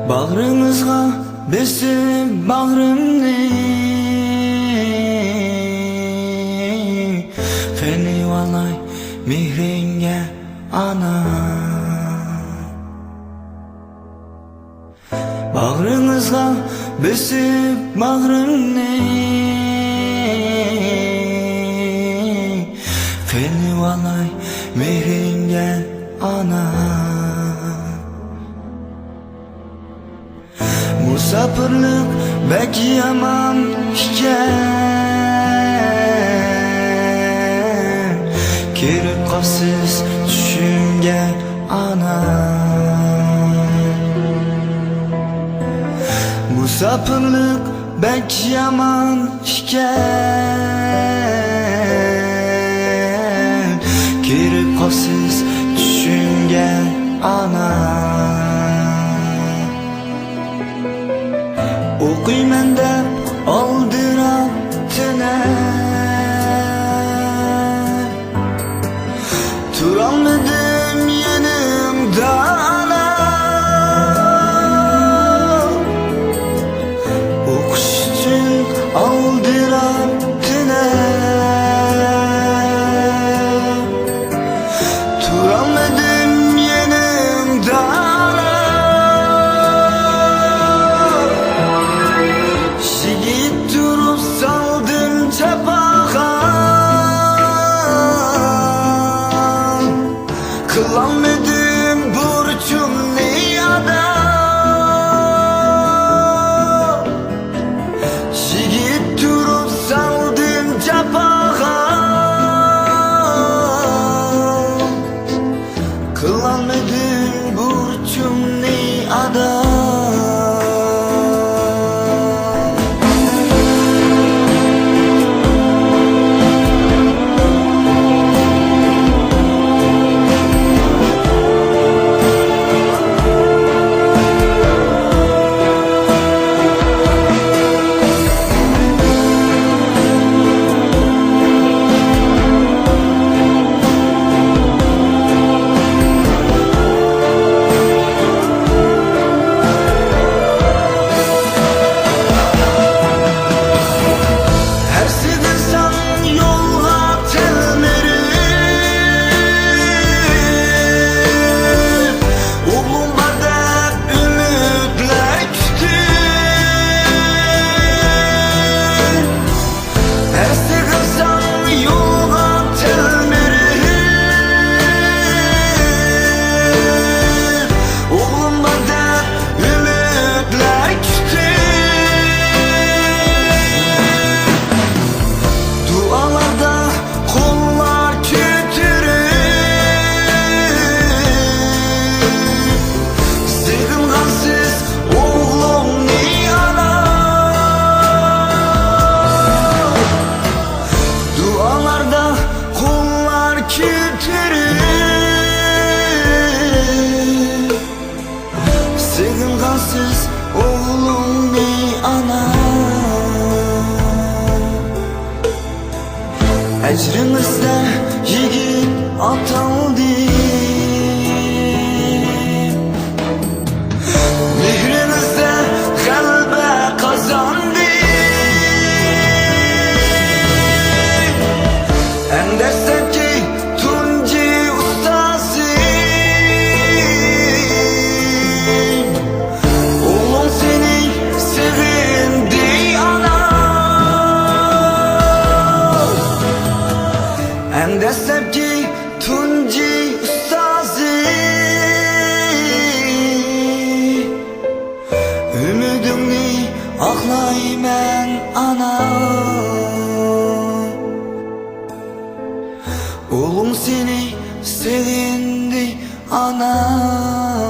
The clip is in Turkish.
Bağrınızga besip bağrımni Feni valay mihringe ana Bağrınızga besip bağrımni Feni valay mihringe ana Musafirlik bek yaman iken Kirip kapsiz düşünge ana Musafirlik bek yaman iken Kirip kapsiz düşünge ana Okuyman deb aldırab tine Turalmadım yanımda ana Okuş için aldırab tine Turalmadım yanımda Kılanmadım burçum ne adam Şigit durup saldım çapağa Kılanmadım burçum ne adam Sevimsiz oğlum bir ana Ecrimizde yiğit atandı Mihrimizde kalbe kazandı Enderseki Tunci ustası Desem ki Tunci ustazı Ümidimni aklayman ana Oğlum seni sevindi ana